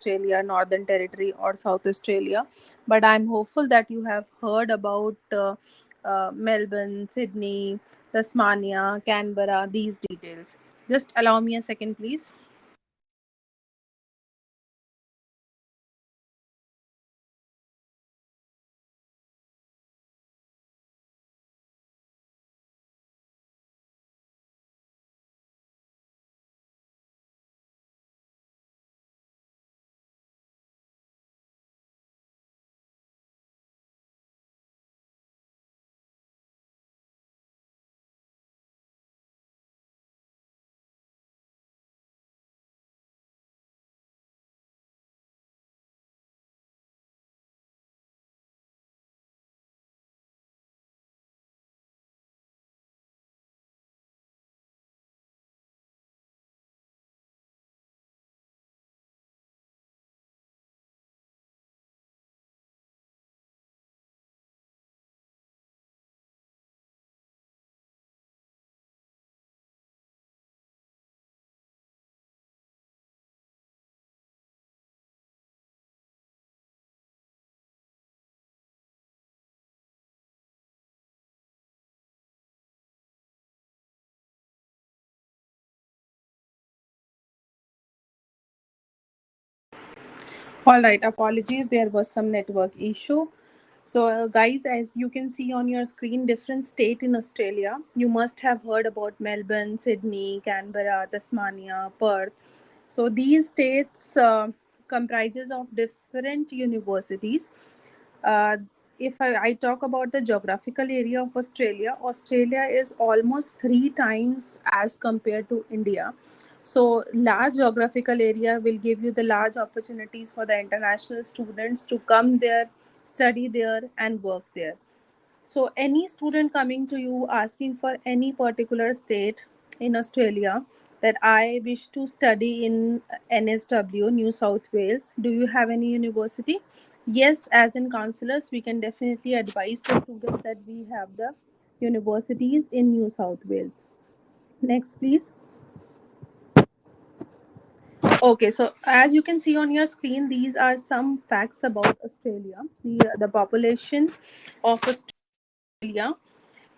Australia, Northern Territory, or South Australia, but I'm hopeful that you have heard about Melbourne, Sydney, Tasmania, Canberra, these details. Just allow me a second, please. All right, apologies, there was some network issue. So, guys, as you can see on your screen, different state in Australia. You must have heard about Melbourne, Sydney, Canberra, Tasmania, Perth. So, these states comprises of different universities. If I talk about the geographical area of Australia, Australia is almost three times as compared to India. So, large geographical area will give you the large opportunities for the international students to come there, study there, and work there. So, any student coming to you asking for any particular state in Australia that I wish to study in NSW, New South Wales, do you have any university? Yes, as in counselors, we can definitely advise the students that we have the universities in New South Wales. Next, please. Okay, so as you can see on your screen, these are some facts about Australia. The population of Australia.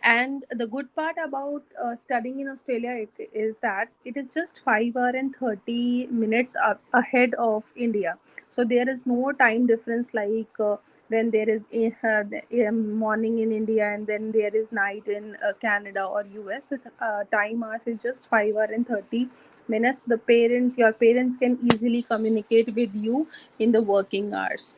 And the good part about studying in Australia is that it is just 5 hour and 30 minutes ahead of India. So there is no time difference like when there is a morning in India and then there is night in Canada or US. The time hours is just 5 hour and 30 minutes. Your parents can easily communicate with you in the working hours.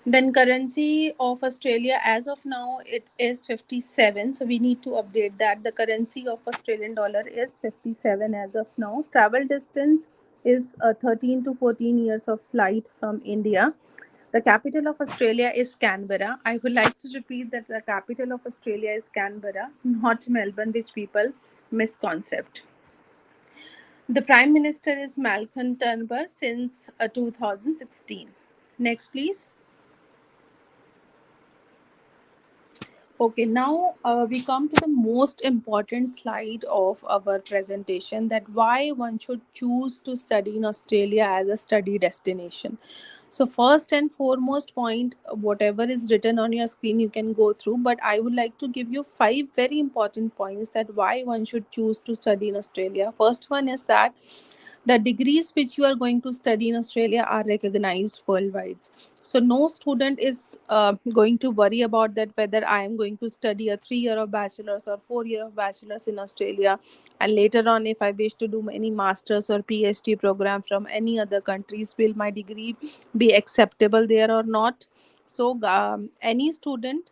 Then currency of Australia as of now it is 57. So we need to update that. The currency of Australian dollar is 57 as of now. Travel distance is 13 to 14 years of flight from India. The capital of Australia is Canberra. I would like to repeat that the capital of Australia is Canberra, not Melbourne, which people misconcept. The Prime Minister is Malcolm Turnbull since 2016. Next, please. Okay, now we come to the most important slide of our presentation, that why one should choose to study in Australia as a study destination. So, first and foremost point, whatever is written on your screen, you can go through, but I would like to give you five very important points that why one should choose to study in Australia. First one is that the degrees which you are going to study in Australia are recognized worldwide. So no student is going to worry about that whether I am going to study a 3 year of bachelor's or 4 year of bachelor's in Australia, and later on if I wish to do any masters or PhD program from any other countries, will my degree be acceptable there or not? So any student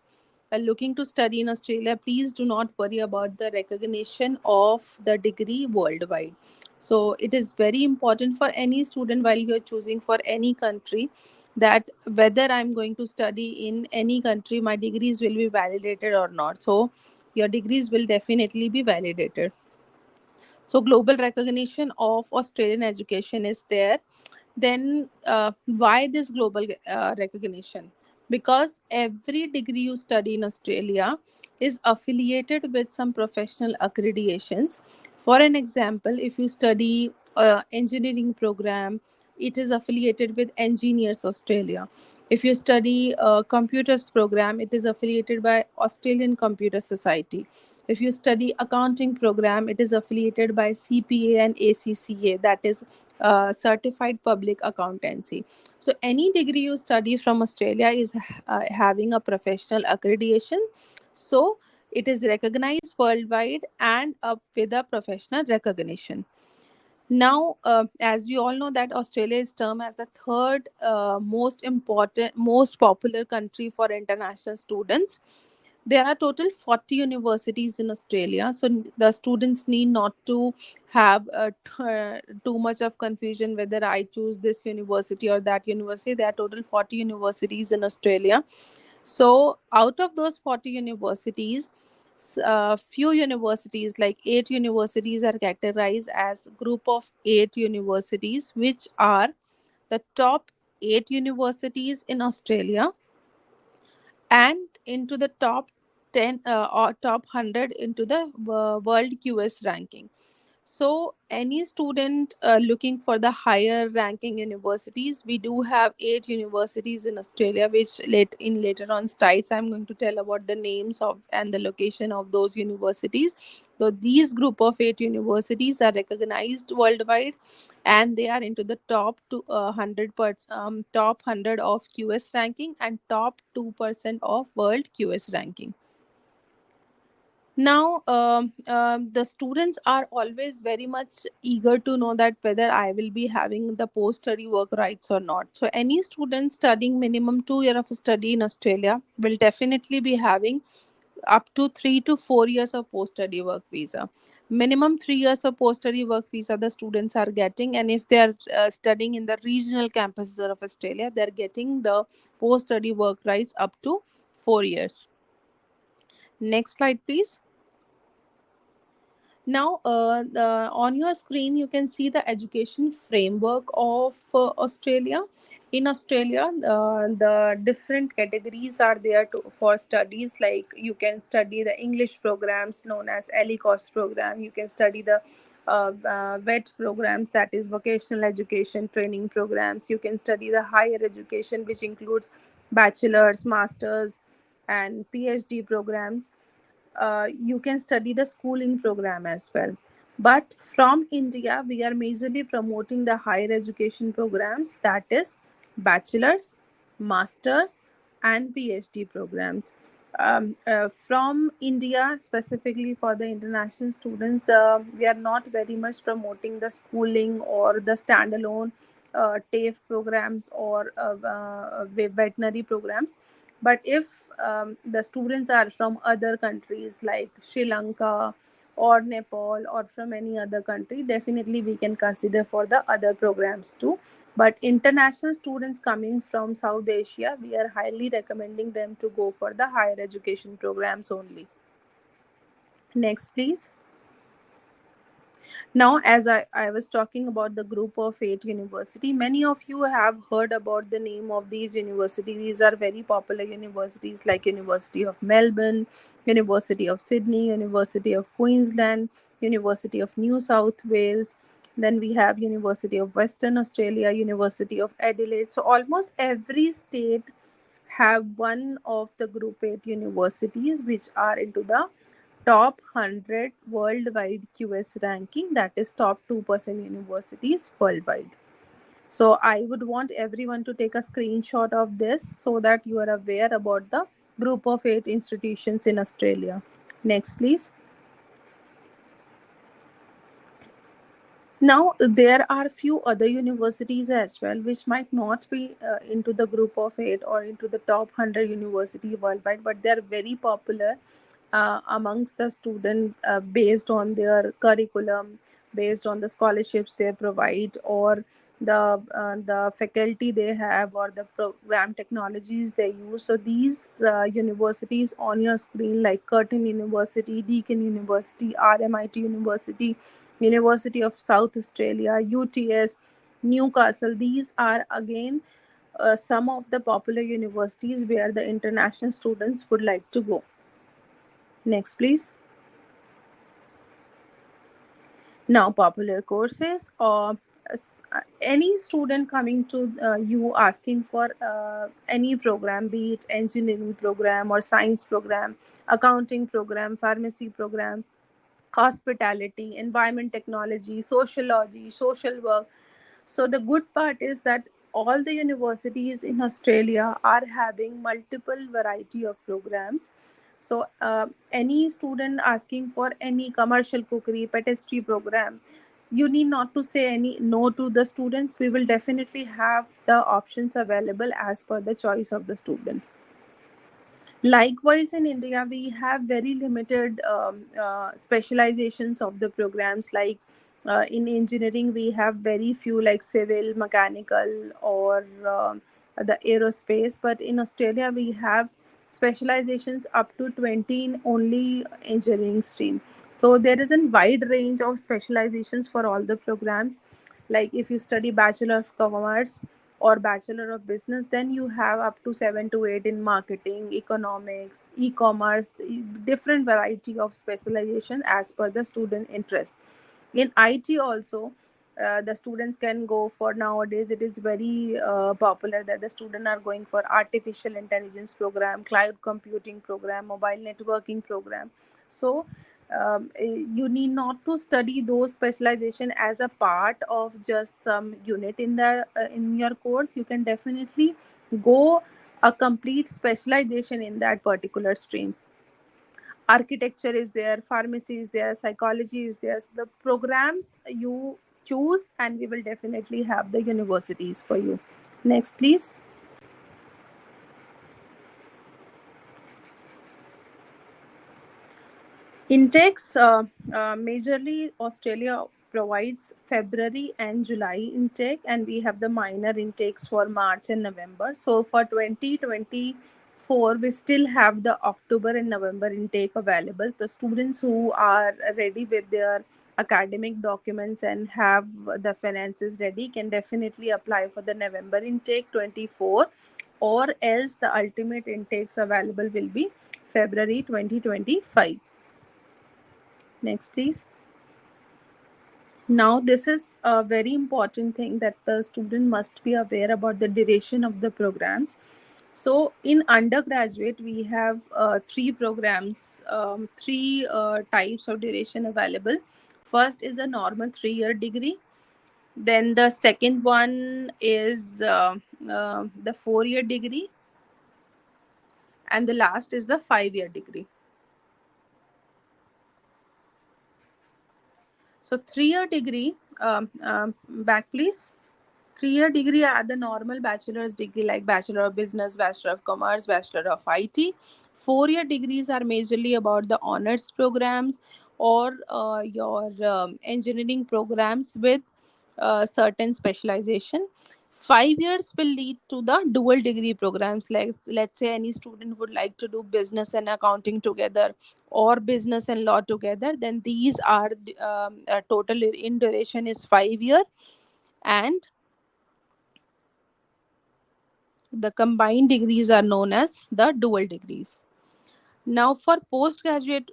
looking to study in Australia, please do not worry about the recognition of the degree worldwide. So it is very important for any student while you are choosing for any country, that whether I'm going to study in any country, my degrees will be validated or not. So your degrees will definitely be validated. So global recognition of Australian education is there. Then why this global recognition? Because every degree you study in Australia is affiliated with some professional accreditations. For an example, if you study engineering program, it is affiliated with Engineers Australia. If you study computers program, it is affiliated by Australian Computer Society. If you study accounting program, it is affiliated by CPA and ACCA, that is Certified Public Accountancy. So any degree you study from Australia is having a professional accreditation. So it is recognized worldwide and with a professional recognition. Now, as we all know, that Australia is termed as the third most important, most popular country for international students. There are total 40 universities in Australia, so the students need not to have too much of confusion whether I choose this university or that university. There are total 40 universities in Australia. So out of those 40 universities, few universities, like 8 universities, are categorized as group of 8 universities, which are the top 8 universities in Australia and into the top 10 or top 100 into the world QS ranking. So, any student looking for the higher ranking universities, we do have 8 universities in Australia, which later on slides I'm going to tell about the names of and the location of those universities. So, these group of 8 universities are recognized worldwide, and they are into the top 100 of QS ranking and top 2% of world QS ranking. Now, the students are always very much eager to know that whether I will be having the post study work rights or not. So, any student studying minimum 2 year of study in Australia will definitely be having up to 3 to 4 years of post study work visa. Minimum 3 years of post study work visa the students are getting, and if they are studying in the regional campuses of Australia, they are getting the post study work rights up to 4 years. Next slide, please. Now, on your screen, you can see the education framework of Australia. In Australia, the different categories are there for studies. Like you can study the English programs known as ELICOS program. You can study the VET programs, that is vocational education training programs. You can study the higher education, which includes bachelor's, master's, and PhD programs. You can study the schooling program as well. But from India, we are majorly promoting the higher education programs, that is bachelor's, master's, and PhD programs. From India, specifically for the international students, we are not very much promoting the schooling or the standalone TAFE programs or veterinary programs. But if the students are from other countries like Sri Lanka or Nepal or from any other country, definitely we can consider for the other programs too. But international students coming from South Asia, we are highly recommending them to go for the higher education programs only. Next, please. Now, as I was talking about the group of 8 university, many of you have heard about the name of these universities. These are very popular universities like University of Melbourne, University of Sydney, University of Queensland, University of New South Wales. Then we have University of Western Australia, University of Adelaide. So almost every state have one of the group 8 universities which are into the top 100 worldwide QS ranking, that is top 2% universities worldwide. So I would want everyone to take a screenshot of this so that you are aware about the group of 8 institutions in Australia. Next, please. Now, there are few other universities as well which might not be into the group of 8 or into the top 100 university worldwide, but they are very popular amongst the student based on their curriculum, based on the scholarships they provide, or the faculty they have, or the program technologies they use. So these universities on your screen, like Curtin University, Deakin University, RMIT University, University of South Australia, UTS, Newcastle, these are again some of the popular universities where the international students would like to go. Next, please. Now, popular courses. Any student coming to you asking for any program, be it engineering program or science program, accounting program, pharmacy program, hospitality, environment technology, sociology, social work. So the good part is that all the universities in Australia are having multiple variety of programs. So any student asking for any commercial cookery, pastry program, you need not to say any no to the students. We will definitely have the options available as per the choice of the student. Likewise, in India, we have very limited specializations of the programs. Like in engineering, we have very few, like civil, mechanical, or the aerospace. But in Australia, we have specializations up to 20 in only engineering stream. So there is a wide range of specializations for all the programs. Like if you study Bachelor of Commerce or Bachelor of Business, then you have up to 7 to 8 in marketing, economics, e-commerce, different variety of specialization as per the student interest. In IT also, the students can go for, nowadays it is very popular that the students are going for artificial intelligence program, cloud computing program, mobile networking program. So you need not to study those specialization as a part of just some unit in the in your course. You can definitely go a complete specialization in that particular stream. Architecture is there, pharmacy is there, psychology is there. So the programs you choose, and we will definitely have the universities for you. Next, please. Intakes, majorly Australia provides February and July intake, and we have the minor intakes for March and November. So for 2024, we still have the October and November intake available. The students who are ready with their academic documents and have the finances ready can definitely apply for the November intake 24, or else the ultimate intakes available will be February 2025. Next, please. Now, this is a very important thing that the student must be aware about the duration of the programs. So, in undergraduate, we have three programs, three types of duration available. First is a normal 3 year degree. Then the second one is the 4 year degree. And the last is the 5 year degree. So, 3 year degree, back please. 3 year degree are the normal bachelor's degree, like Bachelor of Business, Bachelor of Commerce, Bachelor of IT. 4 year degrees are majorly about the honors programs or your engineering programs with certain specialization. 5 years will lead to the dual degree programs, like let's say any student would like to do business and accounting together or business and law together, then these are total in duration is 5 year, and the combined degrees are known as the dual degrees. Now, for postgraduate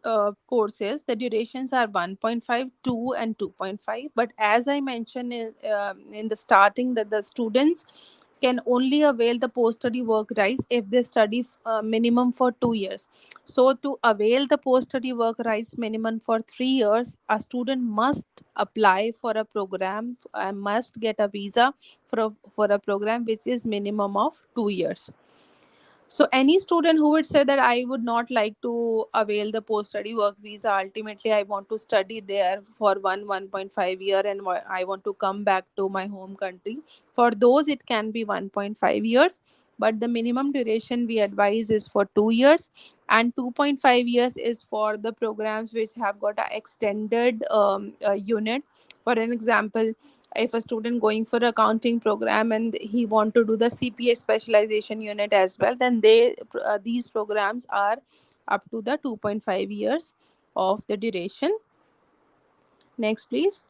courses, the durations are 1.5, 2, and 2.5. But as I mentioned in the starting, that the students can only avail the post-study work rights if they study minimum for 2 years. So, to avail the post-study work rights minimum for 3 years, a student must apply for a program and must get a visa for a program which is minimum of 2 years. So, any student who would say that I would not like to avail the post study work visa, ultimately, I want to study there for 1.5 year, and I want to come back to my home country. For those, it can be 1.5 years, but the minimum duration we advise is for 2 years, and 2.5 years is for the programs which have got a extended unit. For an example, if a student going for accounting program and he want to do the CPA specialization unit as well, then these programs are up to the 2.5 years of the duration. Next, please.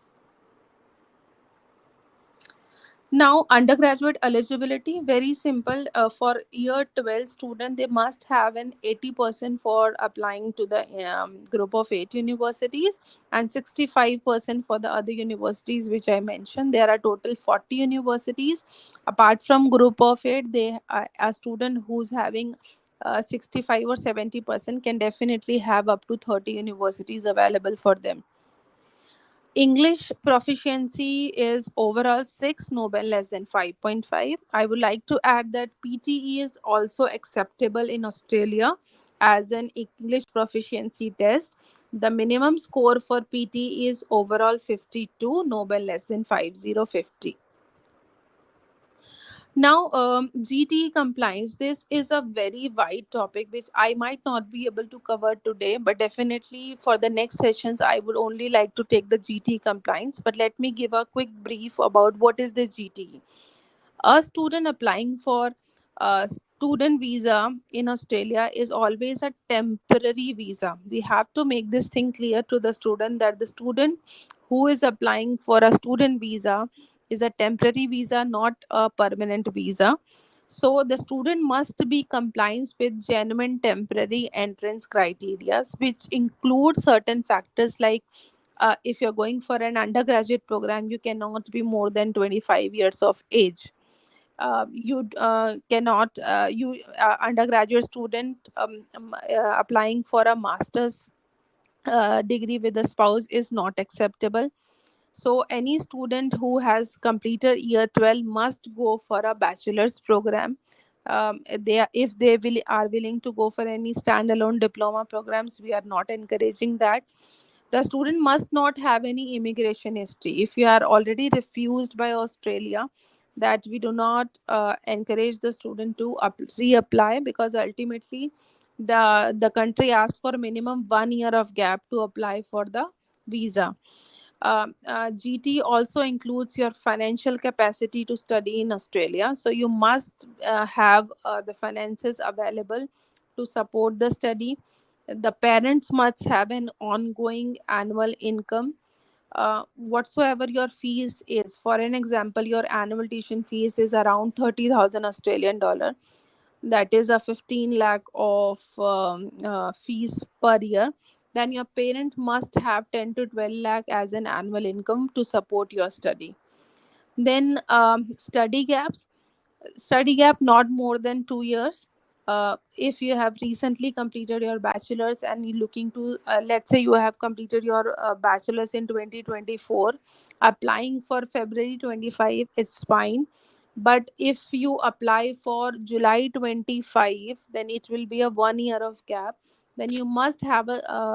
Now, undergraduate eligibility, very simple. For year 12 student, they must have an 80% for applying to the group of 8 universities, and 65% for the other universities which I mentioned. There are total 40 universities. Apart from group of 8, they a student who's having 65 or 70% can definitely have up to 30 universities available for them. English proficiency is overall 6, Nobel less than 5.5. I would like to add that PTE is also acceptable in Australia as an English proficiency test. The minimum score for PTE is overall 52, Nobel less than 5050. Now, GT compliance. This is a very wide topic which I might not be able to cover today, but definitely for the next sessions, I would only like to take the GT compliance. But let me give a quick brief about what is this GT. A student applying for a student visa in Australia is always a temporary visa. We have to make this thing clear to the student that the student who is applying for a student visa is a temporary visa, not a permanent visa. So the student must be compliant with genuine temporary entrance criteria, which include certain factors like if you're going for an undergraduate program, you cannot be more than 25 years of age. You cannot you undergraduate student applying for a master's degree with a spouse is not acceptable. So any student who has completed year 12 must go for a bachelor's program. If they are willing to go for any standalone diploma programs, we are not encouraging that. The student must not have any immigration history. If you are already refused by Australia, that we do not encourage the student to reapply, because ultimately the country asks for minimum 1 year of gap to apply for the visa. GT also includes your financial capacity to study in Australia. So you must have the finances available to support the study. The parents must have an ongoing annual income. Whatsoever your fees is, for an example, your annual tuition fees is around 30,000 Australian dollar. That is a 15 lakh of fees per year. Then your parent must have 10 to 12 lakh as an annual income to support your study. Then study gap not more than 2 years. If you have recently completed your bachelor's and you're looking to let's say you have completed your bachelor's in 2024, applying for February 25, it's fine. But if you apply for July 25, then it will be a 1 year of gap. Then you must have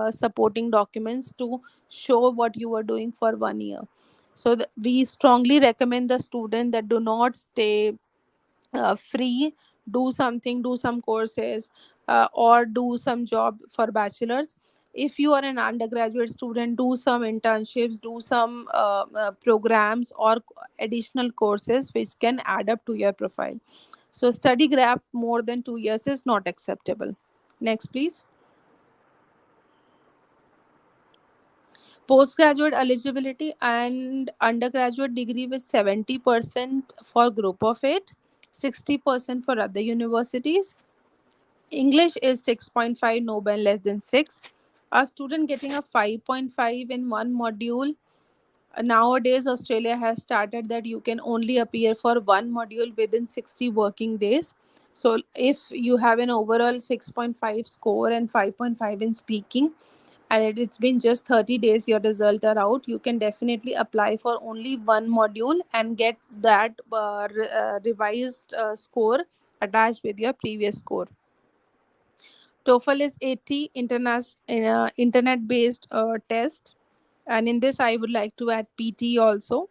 supporting documents to show what you were doing for 1 year. So we strongly recommend the student that do not stay free. Do something, do some courses, or do some job for bachelor's. If you are an undergraduate student, do some internships, do some programs or additional courses which can add up to your profile. So study gap more than 2 years is not acceptable. Next, please. Postgraduate eligibility and undergraduate degree with 70% for group of 8, 60% for other universities. English is 6.5, Nobel less than 6. A student getting a 5.5 in one module. Nowadays, Australia has started that you can only appear for one module within 60 working days. So, if you have an overall 6.5 score and 5.5 in speaking, and it's been just 30 days, your results are out, you can definitely apply for only one module and get that revised score attached with your previous score. TOEFL is 80 internet based test. And in this, I would like to add PT also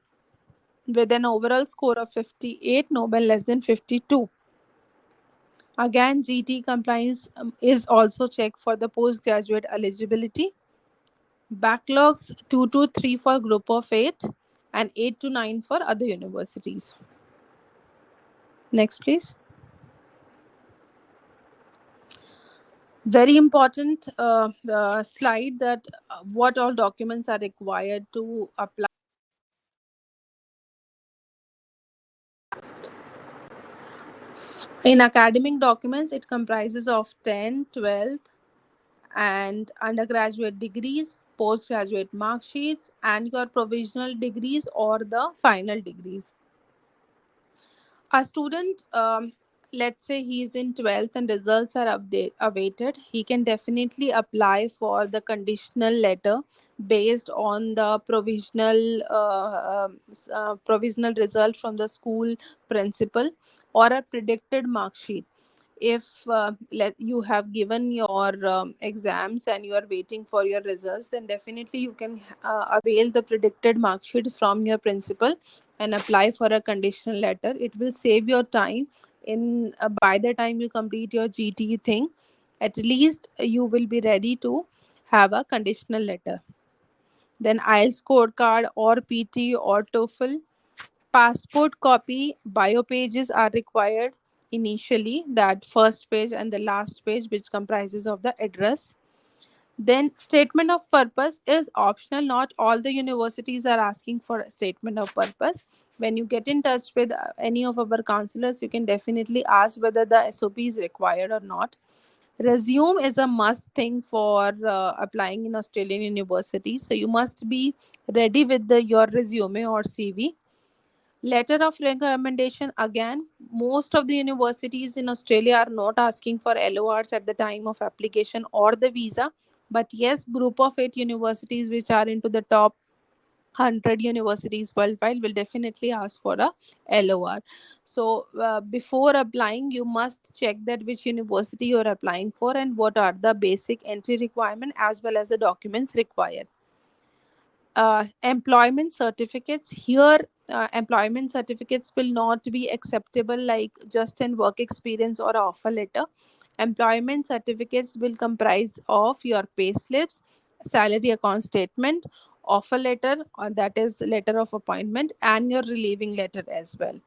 with an overall score of 58, Nobel less than 52. Again, GT compliance is also checked for the postgraduate eligibility. Backlogs 2 to 3 for group of 8 and 8 to 9 for other universities. Next, please. Very important the slide that what all documents are required to apply In academic documents, it comprises of 10th, 12th, and undergraduate degrees, postgraduate mark sheets, and your provisional degrees or the final degrees. A student, let's say he's in 12th and results are awaited, he can definitely apply for the conditional letter based on the provisional result from the school principal or a predicted mark sheet. If you have given your exams and you are waiting for your results, then definitely you can avail the predicted mark sheet from your principal and apply for a conditional letter. It will save your time. In By the time you complete your GT thing, at least you will be ready to have a conditional letter. Then IELTS scorecard or PT or TOEFL. Passport copy, bio pages are required initially, that first page and the last page, which comprises of the address. Then statement of purpose is optional. Not all the universities are asking for a statement of purpose. When you get in touch with any of our counselors, you can definitely ask whether the SOP is required or not. Resume is a must thing for applying in Australian universities. So you must be ready with your resume or CV. Letter of recommendation, again, most of the universities in Australia are not asking for LORs at the time of application or the visa. But yes, group of 8 universities which are into the top 100 universities worldwide will definitely ask for a LOR. So before applying, you must check that which university you are applying for and what are the basic entry requirement as well as the documents required. Employment certificates here, employment certificates will not be acceptable like just in work experience or offer letter. Employment certificates will comprise of your pay slips, salary account statement, offer letter, that is letter of appointment, and your relieving letter as well.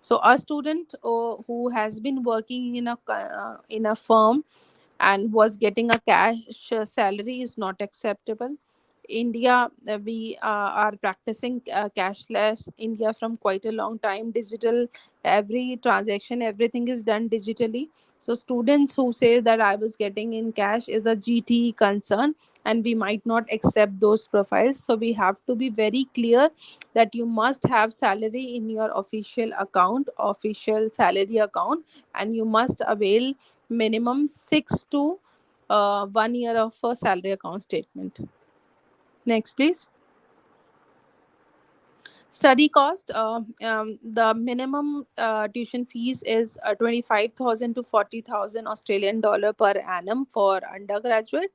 So a student who has been working in a firm and was getting a cash salary is not acceptable. India, we are practicing cashless India from quite a long time. Digital, every transaction, everything is done digitally. So students who say that I was getting in cash is a GT concern, and we might not accept those profiles. So we have to be very clear that you must have salary in your official account, official salary account, and you must avail minimum 6 to 1 year of a salary account statement. Next, please. Study cost. The minimum tuition fees is 25,000 to 40,000 Australian dollar per annum for undergraduate,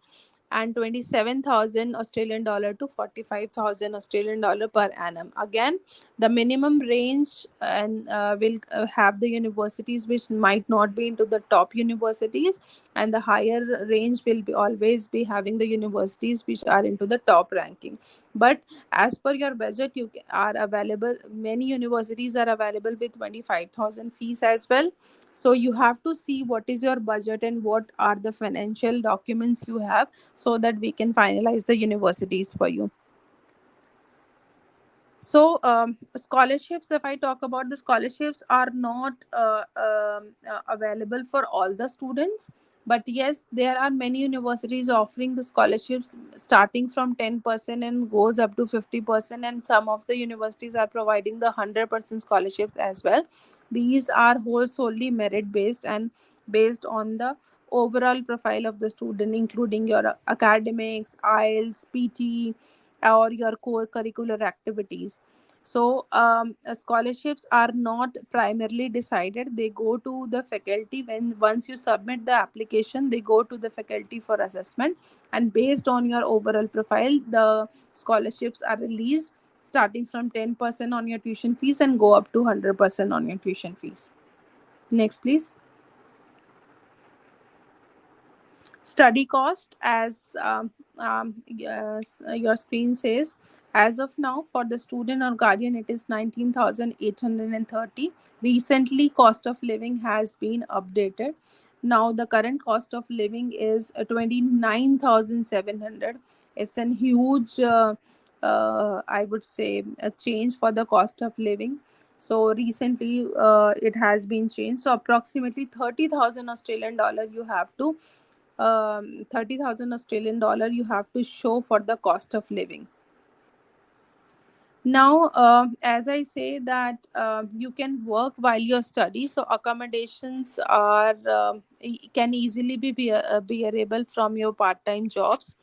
and 27,000 Australian dollar to 45,000 Australian dollar per annum. Again, the minimum range and will have the universities which might not be into the top universities, and the higher range will be always be having the universities which are into the top ranking. But as per your budget, are available. Many universities are available with 25,000 fees as well. So you have to see what is your budget and what are the financial documents you have, so that we can finalize the universities for you. So scholarships, if I talk about, the scholarships are not available for all the students. But yes, there are many universities offering the scholarships starting from 10% and goes up to 50%, and some of the universities are providing the 100% scholarships as well. These are whole solely merit based and based on the overall profile of the student, including your academics, IELTS, PT, or your core curricular activities. So scholarships are not primarily decided. They go to the faculty. When once you submit the application, they go to the faculty for assessment, and based on your overall profile, the scholarships are released starting from 10% on your tuition fees and go up to 100% on your tuition fees. Next, please. Study cost, as yes, your screen says, as of now for the student or guardian it is 19,830. Recently cost of living has been updated. Now the current cost of living is 29,700. It's a huge I would say a change for the cost of living. So recently it has been changed. So approximately 30,000 Australian dollar you have to 30,000 Australian dollar you have to show for the cost of living. Now, as I say that you can work while you study, so accommodations are can easily be bearable from your part-time jobs.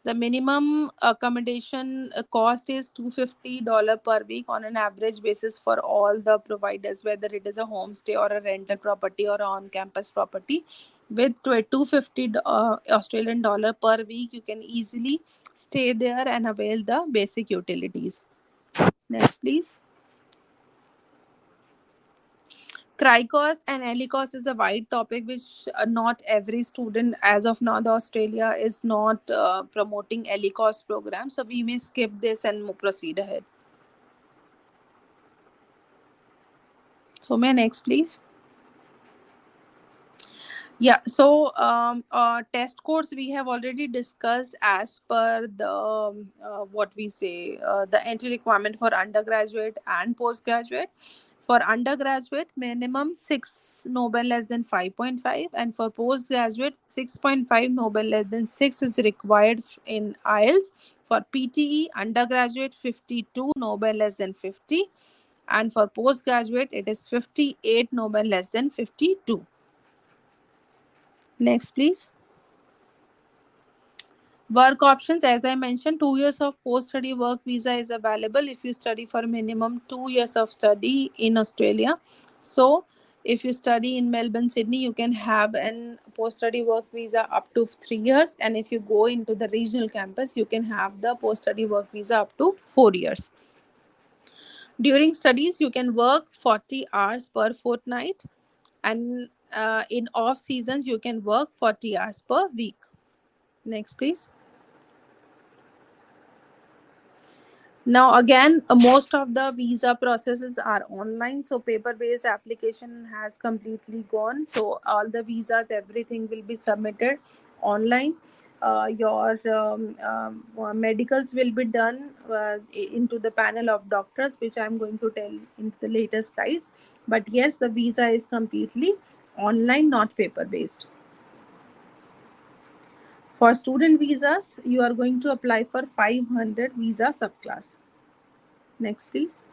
The minimum accommodation cost is $250 per week on an average basis for all the providers, whether it is a homestay or a rental property or a on-campus property. With 250 Australian dollar per week, you can easily stay there and avail the basic utilities. Next, please. Cricos and Helicos is a wide topic which not every student as of now the Australia is not promoting Helicos program, so we may skip this and proceed ahead. So may next please. Yeah, so test course we have already discussed as per the what we say the entry requirement for undergraduate and postgraduate. For undergraduate, minimum 6 Nobel less than 5.5, and for postgraduate, 6.5 Nobel less than 6 is required in IELTS. For PTE, undergraduate 52 Nobel less than 50, and for postgraduate, it is 58 Nobel less than 52. Next, please. Work options, as I mentioned, 2 years of post-study work visa is available if you study for minimum 2 years of study in Australia. So, if you study in Melbourne, Sydney, you can have an post-study work visa up to 3 years, and if you go into the regional campus, you can have the post-study work visa up to 4 years. During studies, you can work 40 hours per fortnight, and in off seasons, you can work 40 hours per week. Next, please. Now again, most of the visa processes are online, so paper-based application has completely gone. So all the visas, everything will be submitted online. Your medicals will be done into the panel of doctors, which I'm going to tell into the later slides. But yes, the visa is completely online, not paper-based. For student visas, you are going to apply for 500 visa subclass. Next, please.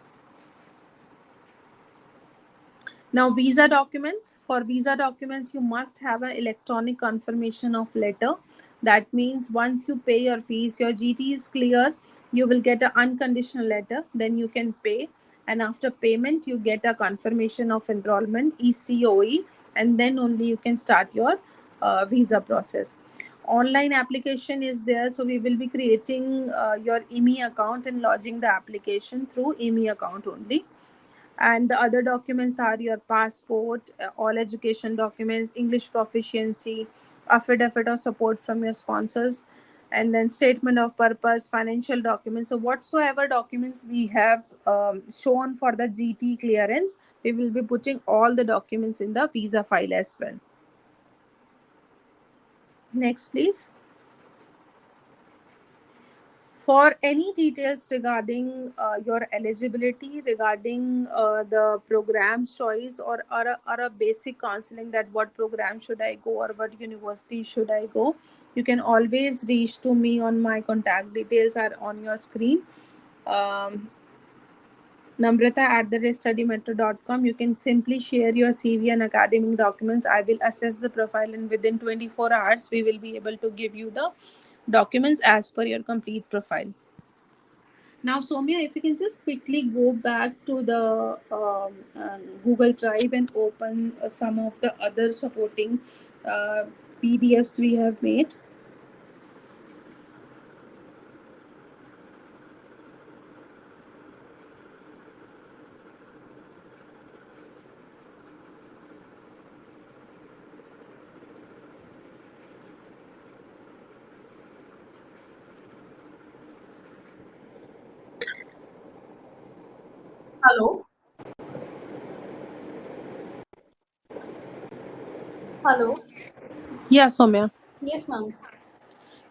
Now, visa documents. For visa documents, you must have an electronic confirmation of letter. That means once you pay your fees, your GT is clear, you will get an unconditional letter. Then you can pay. And after payment, you get a confirmation of enrollment, ECOE, and then only you can start your visa process. Online application is there. So we will be creating your EMI account and lodging the application through EMI account only. And the other documents are your passport, all education documents, English proficiency, affidavit of support from your sponsors, and then statement of purpose, financial documents. So whatsoever documents we have shown for the GT clearance, we will be putting all the documents in the visa file as well. Next, please. For any details regarding your eligibility, regarding the program choice, or a basic counseling that what program should I go or what university should I go, you can always reach to me on my contact details are on your screen. Namrata@studymetro.com. You can simply share your CV and academic documents. I will assess the profile, and within 24 hours, we will be able to give you the documents as per your complete profile. Now, Soumya, if you can just quickly go back to the Google Drive and open some of the other supporting uh, PDFs we have made. Hello. Hello. Yeah, Soumya. Yes, ma'am.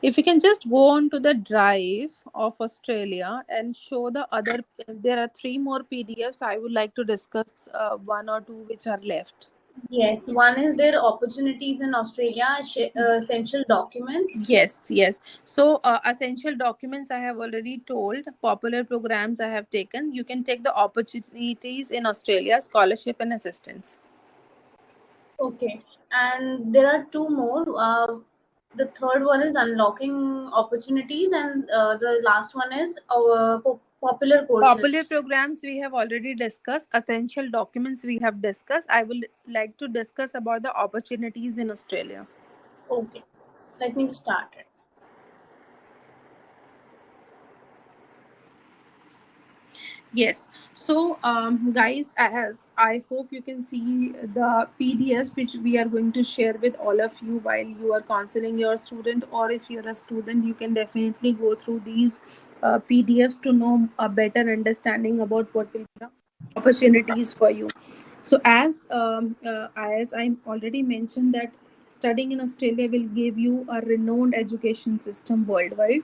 If you can just go on to the drive of Australia and show the other, there are three more PDFs. I would like to discuss one or two which are left. Yes, one is their opportunities in Australia, essential documents. Yes, yes. So, essential documents I have already told, popular programs I have taken. You can take the opportunities in Australia, scholarship and assistance. Okay, and there are two more. The third one is unlocking opportunities, and the last one is our popular courses. Popular programs we have already discussed, essential documents we have discussed. I will like to discuss about the opportunities in Australia. Okay, let me start it. Yes. So, guys, as I hope you can see the PDFs which we are going to share with all of you while you are counseling your student, or if you're a student, you can definitely go through these PDFs to know a better understanding about what will be the opportunities for you. So, as I already mentioned that studying in Australia will give you a renowned education system worldwide,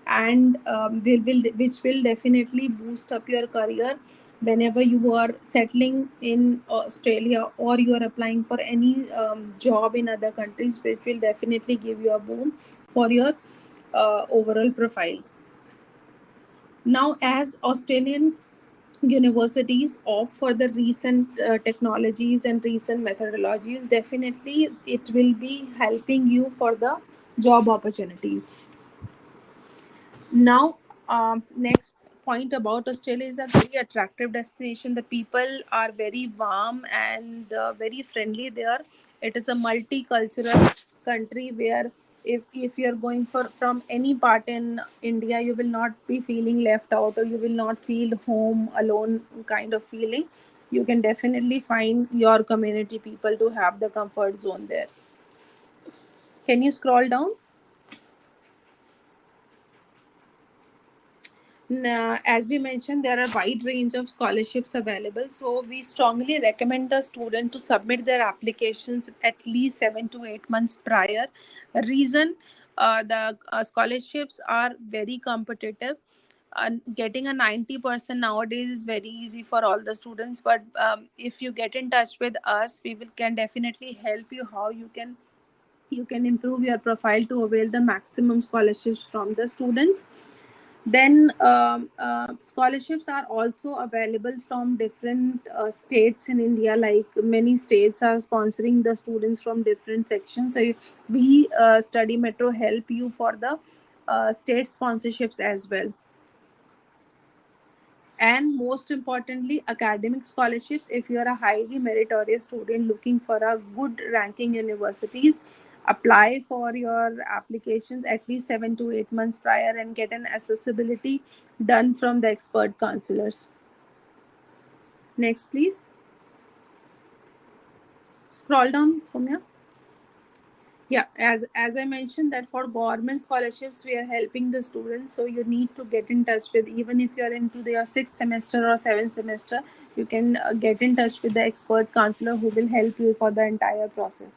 and which will definitely boost up your career whenever you are settling in Australia, or you are applying for any job in other countries, which will definitely give you a boom for your overall profile. Now, as Australian universities opt for the recent technologies and recent methodologies, definitely it will be helping you for the job opportunities. Now, next point about Australia is a very attractive destination. The people are very warm and very friendly there. It is a multicultural country where if you're going for from any part in India, you will not be feeling left out, or you will not feel home alone kind of feeling. You can definitely find your community people to have the comfort zone there. Can you scroll down? As we mentioned, there are wide range of scholarships available. So we strongly recommend the student to submit their applications at least 7 to 8 months prior. Reason, the scholarships are very competitive. Getting a 90% nowadays is very easy for all the students. But if you get in touch with us, we will can definitely help you how you can improve your profile to avail the maximum scholarships from the students. Then scholarships are also available from different states in India. Like many states are sponsoring the students from different sections. So we Study Metro help you for the state sponsorships as well. And most importantly, academic scholarships. If you are a highly meritorious student looking for a good ranking universities, apply for your applications at least 7 to 8 months prior and get an accessibility done from the expert counselors. Next, please. Scroll down, Soumya. Yeah, as I mentioned that for government scholarships we are helping the students, so you need to get in touch with, even if you are into your sixth semester or seventh semester, you can get in touch with the expert counselor who will help you for the entire process.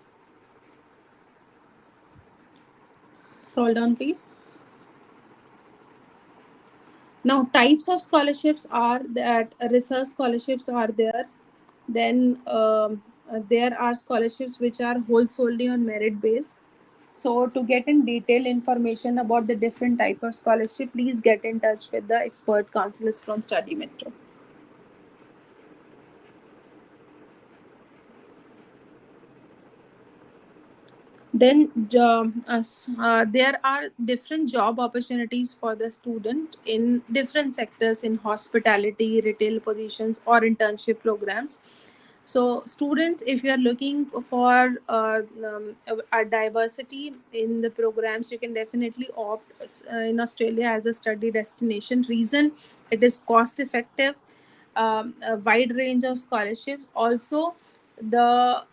Scroll down, please. Now, types of scholarships are that research scholarships are there. Then there are scholarships which are whole solely on merit base. So to get in detail information about the different type of scholarship, please get in touch with the expert counselors from Study Metro. Then there are different job opportunities for the student in different sectors in hospitality, retail positions, or internship programs. So students, if you are looking for a diversity in the programs, you can definitely opt in Australia as a study destination. Reason, it is cost effective, a wide range of scholarships. Also, the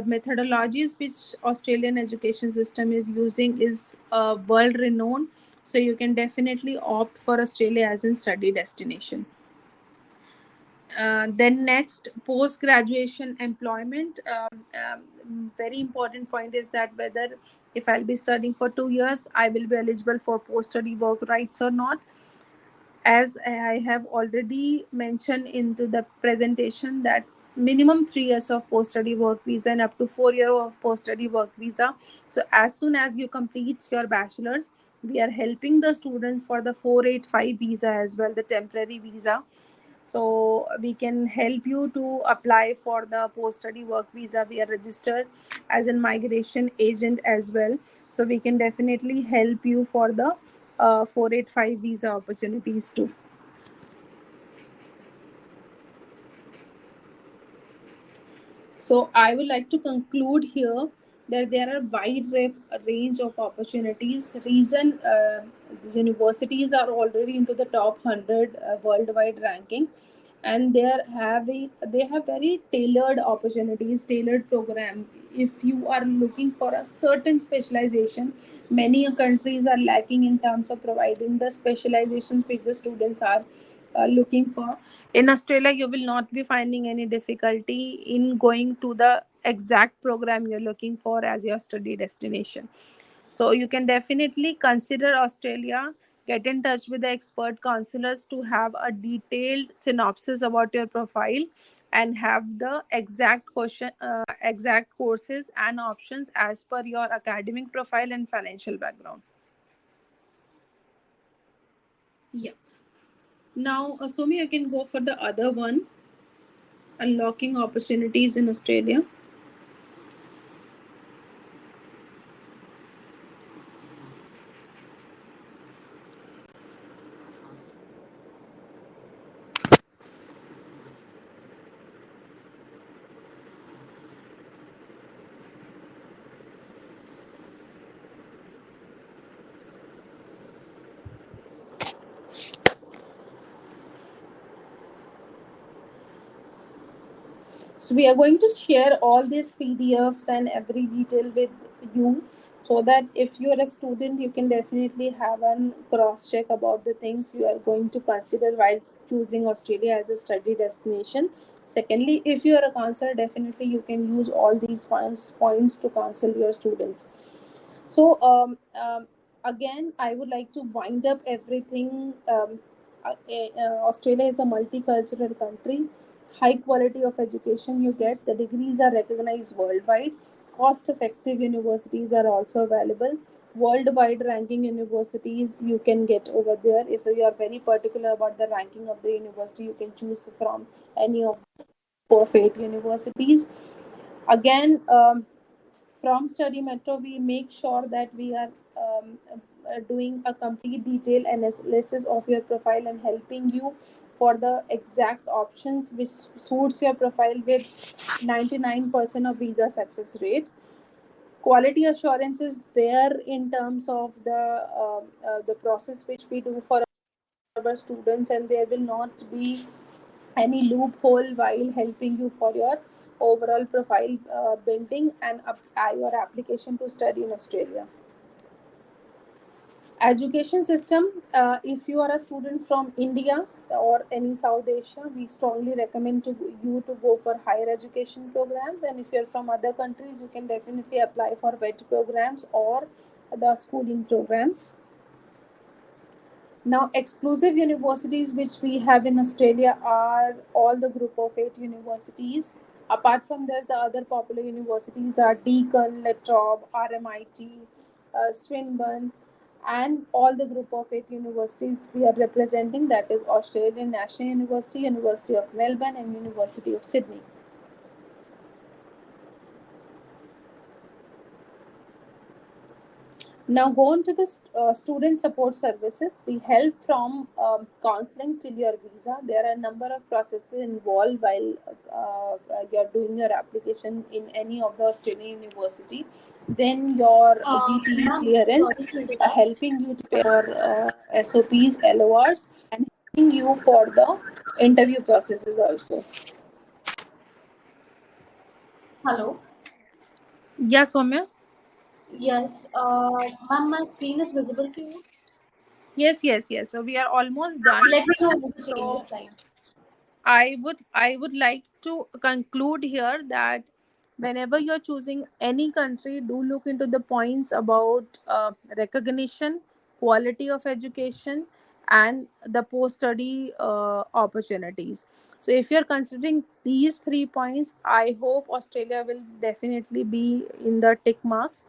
methodologies which Australian education system is using is world renowned. So you can definitely opt for Australia as a study destination. Then next, post graduation employment. Very important point is that whether if I'll be studying for 2 years, I will be eligible for post study work rights or not. As I have already mentioned into the presentation, that minimum 3 years of post study work visa and up to 4 years of post study work visa. So as soon as you complete your bachelor's, we are helping the students for the 485 visa as well, the temporary visa. So we can help you to apply for the post study work visa. We are registered as a migration agent as well, so we can definitely help you for the 485 visa opportunities too. So I would like to conclude here that there are range of opportunities. Reason the universities are already into the top 100 worldwide ranking, and they have very tailored opportunities, tailored program. If you are looking for a certain specialization, many countries are lacking in terms of providing the specializations which the students are looking for. In Australia, you will not be finding any difficulty in going to the exact program you're looking for as your study destination. So you can definitely consider Australia. Get in touch with the expert counselors to have a detailed synopsis about your profile and have the exact courses and options as per your academic profile and financial background. Yeah. Now, Somi, you can go for the other one, unlocking opportunities in Australia. So we are going to share all these PDFs and every detail with you, so that if you are a student, you can definitely have a cross check about the things you are going to consider while choosing Australia as a study destination. Secondly, if you are a counselor, definitely you can use all these points to counsel your students. So again, I would like to wind up everything. Australia is a multicultural country. High quality of education you get. The degrees are recognized worldwide. Cost-effective universities are also available. Worldwide ranking universities you can get over there. If you are very particular about the ranking of the university, you can choose from any of the 4 universities. Again, from Study Metro, we make sure that we are doing a complete detailed analysis of your profile and helping you for the exact options which suits your profile with 99% of visa success rate. Quality assurance is there in terms of the process which we do for our students, and there will not be any loophole while helping you for your overall profile building and your application to study in Australia. Education system, if you are a student from India or any South Asia, we strongly recommend you to go for higher education programs, and if you're from other countries, you can definitely apply for VET programs or the schooling programs. Now, exclusive universities which we have in Australia are all the group of 8 universities. Apart from this, the other popular universities are Deakin, La Trobe, RMIT, Swinburne, and all the group of 8 universities we are representing, that is Australian National University, University of Melbourne, and University of Sydney. Now, go on to the student support services. We help from counseling till your visa. There are a number of processes involved while you're doing your application in any of the Australian university. Then your GPE Ma'am, clearance, sorry to interrupt. helping you to pay your SOPs, LORs, and helping you for the interview processes also. Hello. Yeah, Soumya. Yes. Ma'am, my screen is visible to you. Yes, yes, yes. So we are almost done. Let me know how to change the So slide. I would like to conclude here that whenever you're choosing any country, do look into the points about recognition, quality of education, and the post study opportunities. So if you're considering these 3 points, I hope Australia will definitely be in the tick marks.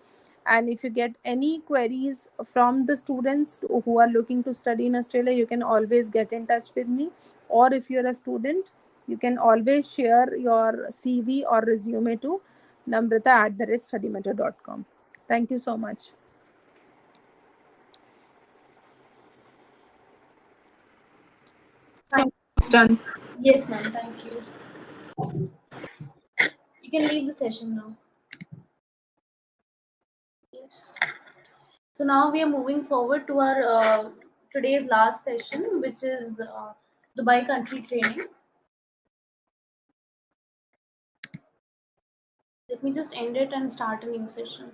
And if you get any queries from the students who are looking to study in Australia, you can always get in touch with me. Or if you're a student, you can always share your CV or resume to namrata@studymentor.com. Thank you so much. So Thank it's done. Yes, ma'am. Thank you. You can leave the session now. Yes. So now we are moving forward to our today's last session, which is Dubai country training. Let me just end it and start a new session.